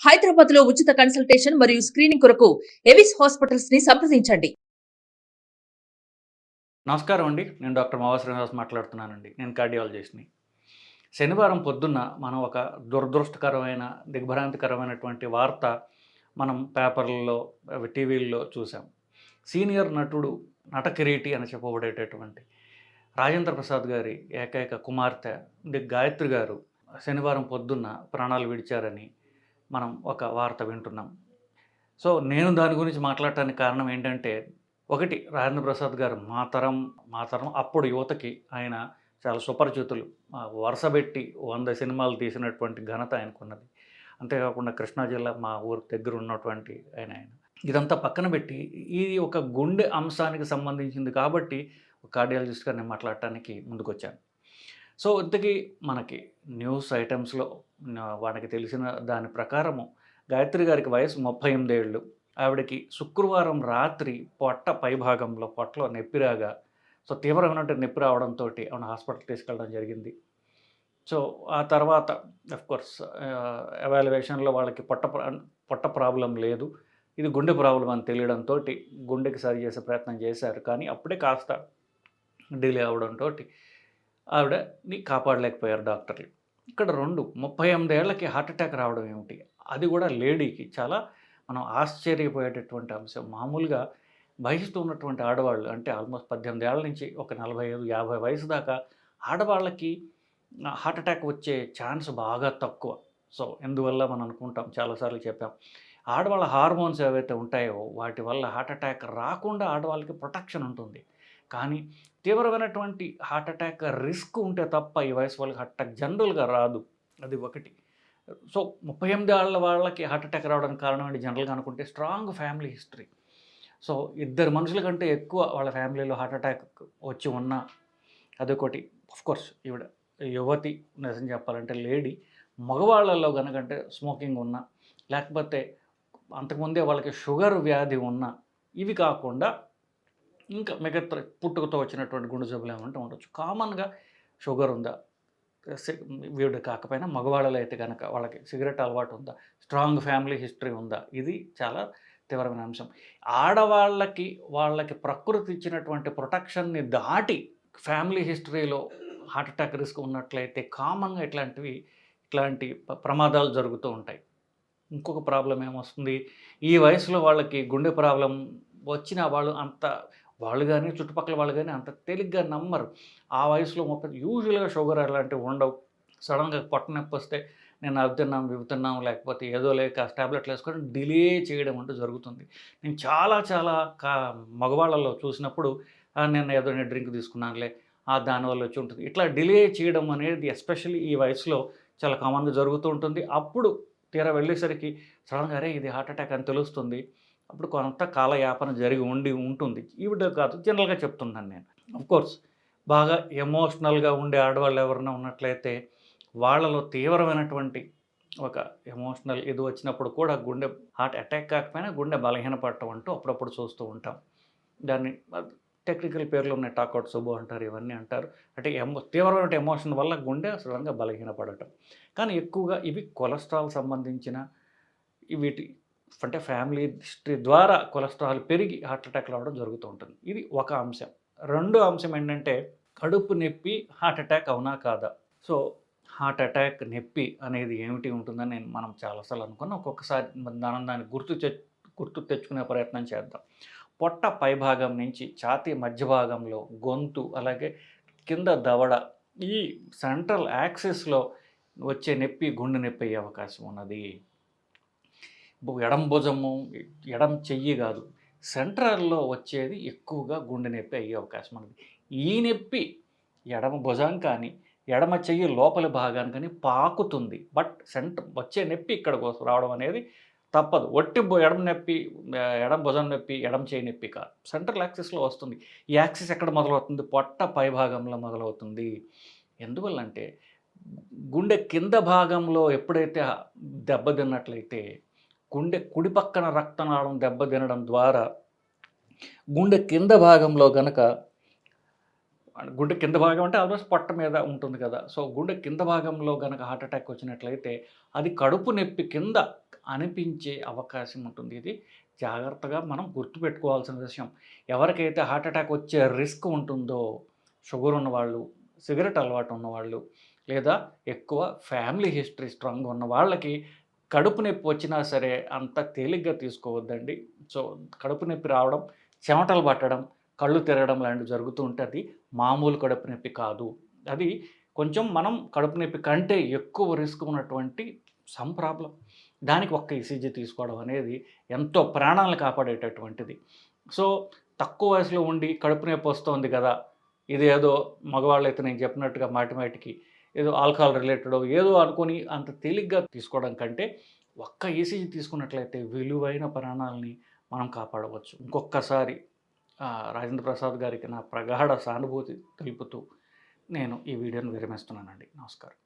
హైదరాబాద్ లో ఉచిత కన్సల్టేషన్ మరియు స్క్రీనింగ్ కొరకు ఎవిస్ హాస్పిటల్స్ ని సంప్రదించండి. నమస్కారం అండి. నేను డాక్టర్ మావా శ్రీనివాస్ మాట్లాడుతున్నానండి. నేను కార్డియాలజిస్ట్ని. శనివారం పొద్దున్న మనం ఒక దురదృష్టకరమైన, దిగ్భ్రాంతికరమైనటువంటి వార్త మనం పేపర్లలో, టీవీల్లో చూసాం. సీనియర్ నటుడు, నటకిరీటి అని చెప్పబడేటటువంటి రాజేంద్ర ప్రసాద్ గారి ఏకైక కుమార్తె గాయత్రి గారు శనివారం పొద్దున్న ప్రాణాలు విడిచారని మనం ఒక వార్త వింటున్నాం. సో నేను దాని గురించి మాట్లాడటానికి కారణం ఏంటంటే, ఒకటి రాజేంద్ర ప్రసాద్ గారు మా తరం అప్పుడు యువతకి ఆయన చాలా సుపరిచితులు. వరుసబెట్టి 100 సినిమాలు తీసినటువంటి ఘనత ఆయనకున్నది. అంతేకాకుండా కృష్ణా జిల్లా మా ఊరు దగ్గర ఉన్నటువంటి ఆయన. ఇదంతా పక్కన పెట్టి ఇది ఒక గుండె అంశానికి సంబంధించింది కాబట్టి కార్డియాలజిస్ట్గా నేను మాట్లాడటానికి ముందుకొచ్చాను. సో ఇంతకీ మనకి న్యూస్ ఐటమ్స్లో వాడికి తెలిసిన దాని ప్రకారము గాయత్రి గారికి వయసు 38 ఏళ్ళు. ఆవిడకి శుక్రవారం రాత్రి పొట్ట పైభాగంలో పొట్టలో నొప్పి రాగా, సో తీవ్రమైనటువంటి నొప్పి రావడంతో ఆవిడ హాస్పిటల్కి తీసుకెళ్ళడం జరిగింది. సో ఆ తర్వాత అఫ్కోర్స్ ఎవాల్యుయేషన్లో వాళ్ళకి పొట్ట ప్రాబ్లం లేదు, ఇది గుండె ప్రాబ్లం అని తెలియడంతో గుండెకి సరి చేసే ప్రయత్నం చేశారు. కానీ అప్పుడే కాస్త డిలే అవడంతో ఆవిడని కాపాడలేకపోయారు డాక్టర్లు. ఇక్కడ 38 ఏళ్ళకి హార్ట్ అటాక్ రావడం ఏమిటి, అది కూడా లేడీకి చాలా మనం ఆశ్చర్యపోయేటటువంటి అంశం. మామూలుగా వయసుతో ఉన్నటువంటి ఆడవాళ్ళు అంటే ఆల్మోస్ట్ 18 ఏళ్ళ నుంచి ఒక 45-50 వయసు దాకా ఆడవాళ్ళకి హార్ట్ అటాక్ వచ్చే ఛాన్స్ బాగా తక్కువ. సో ఎందువల్ల మనం అనుకుంటాం, చాలాసార్లు చెప్పాం, ఆడవాళ్ళ హార్మోన్స్ ఏవైతే ఉంటాయో వాటి వల్ల హార్ట్ అటాక్ రాకుండా ఆడవాళ్ళకి ప్రొటెక్షన్ ఉంటుంది. కానీ తీవ్రమైనటువంటి హార్ట్ అటాక్ రిస్క్ ఉంటే తప్ప ఈ వయసు వాళ్ళకి హార్ట్ అటాక్ జనరల్గా రాదు. అది ఒకటి. సో 38 ఏళ్ళ వాళ్ళకి హార్ట్ అటాక్ రావడానికి కారణం ఏంటి జనరల్గా అనుకుంటే, స్ట్రాంగ్ ఫ్యామిలీ హిస్టరీ. సో 2 మనుషుల కంటే ఎక్కువ వాళ్ళ ఫ్యామిలీలో హార్ట్ అటాక్ వచ్చి ఉన్నా అదొకటి. ఆఫ్కోర్స్ ఈవిడ యువతి, నిజం చెప్పాలంటే లేడీ. మగవాళ్ళల్లో కనుకంటే స్మోకింగ్ ఉన్నా, లేకపోతే అంతకుముందే వాళ్ళకి షుగర్ వ్యాధి ఉన్నా, ఇవి కాకుండా ఇంకా మిగతా పుట్టుకతో వచ్చినటువంటి గుండె జబ్బులు ఏమంటే ఉండొచ్చు. కామన్గా షుగర్ ఉందా, వీడు కాకపోయినా మగవాళ్ళలో అయితే కనుక వాళ్ళకి సిగరెట్ అలవాటు ఉందా, స్ట్రాంగ్ ఫ్యామిలీ హిస్టరీ ఉందా, ఇది చాలా తీవ్రమైన అంశం. ఆడవాళ్ళకి వాళ్ళకి ప్రకృతి ఇచ్చినటువంటి ప్రొటెక్షన్ని దాటి ఫ్యామిలీ హిస్టరీలో హార్ట్ అటాక్ రిస్క్ ఉన్నట్లయితే కామన్గా ఇట్లాంటి ప్రమాదాలు జరుగుతూ ఉంటాయి. ఇంకొక ప్రాబ్లం ఏమొస్తుంది, ఈ వయసులో వాళ్ళకి గుండె ప్రాబ్లం వచ్చిన వాళ్ళు కానీ చుట్టుపక్కల వాళ్ళు కానీ అంత తేలిగ్గా నమ్మరు. ఆ వయసులో యూజువల్గా షుగర్ అలాంటివి ఉండవు. సడన్గా పొట్ట నొప్పి వస్తే నేను అవి తిన్నాం ఇవి తిన్నాం లేకపోతే ఏదో లేక టాబ్లెట్లు వేసుకొని డిలే చేయడం అంటూ జరుగుతుంది. నేను చాలా మగవాళ్ళలో చూసినప్పుడు నేను ఏదో డ్రింక్ తీసుకున్నానులే, దానివల్ల వచ్చి ఉంటుంది, ఇట్లా డిలే చేయడం అనేది ఎస్పెషల్లీ ఈ వయసులో చాలా కామన్గా జరుగుతూ ఉంటుంది. అప్పుడు తీరా వెళ్ళేసరికి సడన్గా అరే ఇది హార్ట్ అటాక్ అని తెలుస్తుంది. అప్పుడు కొంత కాలయాపన జరిగి ఉంటుంది. ఈవిడ కాదు, జనరల్గా చెప్తున్నాను నేను. అఫ్కోర్స్ బాగా ఎమోషనల్గా ఉండే ఆడవాళ్ళు ఎవరైనా ఉన్నట్లయితే వాళ్ళలో తీవ్రమైనటువంటి ఒక ఎమోషనల్ ఇది వచ్చినప్పుడు కూడా గుండె హార్ట్ అటాక్ కాకపోయినా గుండె బలహీనపడటం అంటూ అప్పుడప్పుడు చూస్తూ ఉంటాం. దాన్ని టెక్నికల్ పేర్లు ఉన్నాయి, టాకౌట్ సుబో అంటారు, ఇవన్నీ అంటారు. అంటే తీవ్రమైన ఎమోషన్ వల్ల గుండె సడన్గా బలహీనపడటం. కానీ ఎక్కువగా ఇవి కొలెస్ట్రాల్ సంబంధించిన వీటి అంటే ఫ్యామిలీ హిస్టరీ ద్వారా కొలెస్ట్రాల్ పెరిగి హార్ట్ అటాక్ రావడం జరుగుతూ ఉంటుంది. ఇది ఒక అంశం. రెండో అంశం ఏంటంటే, కడుపు నొప్పి హార్ట్ అటాక్ అవునా కాదా. సో హార్ట్ అటాక్ నొప్పి అనేది ఏమిటి ఉంటుందని మనం చాలాసార్లు అనుకున్నాం. ఒక్కొక్కసారి దాన్ని గుర్తు తెచ్చుకునే ప్రయత్నం చేద్దాం. పొట్ట పైభాగం నుంచి ఛాతీ మధ్య భాగంలో గొంతు, అలాగే కింద దవడ, ఈ సెంట్రల్ యాక్సిస్లో వచ్చే నొప్పి గుండె నొప్పి అయ్యే అవకాశం ఉన్నది. ఎడం భుజము, ఎడం చెయ్యి కాదు, సెంట్రల్లో వచ్చేది ఎక్కువగా గుండె నొప్పి అయ్యే అవకాశం ఉన్నది. ఈ నొప్పి ఎడమ భుజం కానీ ఎడమ చెయ్యి లోపలి భాగాన్ని కానీ పాకుతుంది. బట్ వచ్చే నొప్పి ఇక్కడ రావడం అనేది తప్పదు. ఎడమ నొప్పి, ఎడం భుజం నొప్పి, ఎడం చేయి నొప్పి కాదు, సెంట్రల్ యాక్సిస్లో వస్తుంది. ఈ యాక్సిస్ ఎక్కడ మొదలవుతుంది, పొట్ట పై భాగంలో మొదలవుతుంది. ఎందువల్లంటే గుండె కింద భాగంలో ఎప్పుడైతే దెబ్బతిన్నట్లయితే గుండె కుడి పక్కన రక్తనాళం దెబ్బతినడం ద్వారా గుండె కింద భాగంలో గనక గుండె కింద భాగం అంటే ఆల్మోస్ట్ పొట్ట మీద ఉంటుంది కదా. సో గుండె కింద భాగంలో గనక హార్ట్ అటాక్ వచ్చినట్లయితే అది కడుపు నొప్పి కింద అనిపించే అవకాశం ఉంటుంది. ఇది జాగ్రత్తగా మనం గుర్తుపెట్టుకోవాల్సిన విషయం. ఎవరికైతే హార్ట్ అటాక్ వచ్చే రిస్క్ ఉంటుందో, షుగర్ ఉన్నవాళ్ళు, సిగరెట్ అలవాటు ఉన్నవాళ్ళు, లేదా ఎక్కువ ఫ్యామిలీ హిస్టరీ స్ట్రాంగ్గా ఉన్న వాళ్ళకి కడుపు నొప్పి వచ్చినా సరే అంత తేలిగ్గా తీసుకోవద్దండి. సో కడుపు నొప్పి రావడం, చెమటలు పట్టడం, కళ్ళు తిరగడం లాంటివి జరుగుతూ ఉంటే అది మామూలు కడుపు నొప్పి కాదు. అది కొంచెం మనం కడుపు నొప్పి కంటే ఎక్కువ రిస్క్ ఉన్నటువంటి సమ్ ప్రాబ్లం. దానికి ఒక్క ఈసీజీ తీసుకోవడం అనేది ఎంతో ప్రాణాలను కాపాడేటటువంటిది. సో తక్కువ వయసులో ఉండి కడుపు నొప్పి వస్తోంది కదా, ఇదేదో మగవాళ్ళైతే నేను చెప్పినట్టుగా మాటిమాటికి ఏదో ఆల్కహాల్ రిలేటెడ్ ఏదో అనుకొని అంత తేలిగ్గా తీసుకోవడం కంటే ఒక్క ఈసీజీ తీసుకున్నట్లయితే విలువైన ప్రాణాలని మనం కాపాడవచ్చు. ఇంకొక్కసారి రాజేంద్ర ప్రసాద్ గారికి నా ప్రగాఢ సానుభూతి తెలుపుతూ నేను ఈ వీడియోను విరమిస్తున్నానండి. నమస్కారం.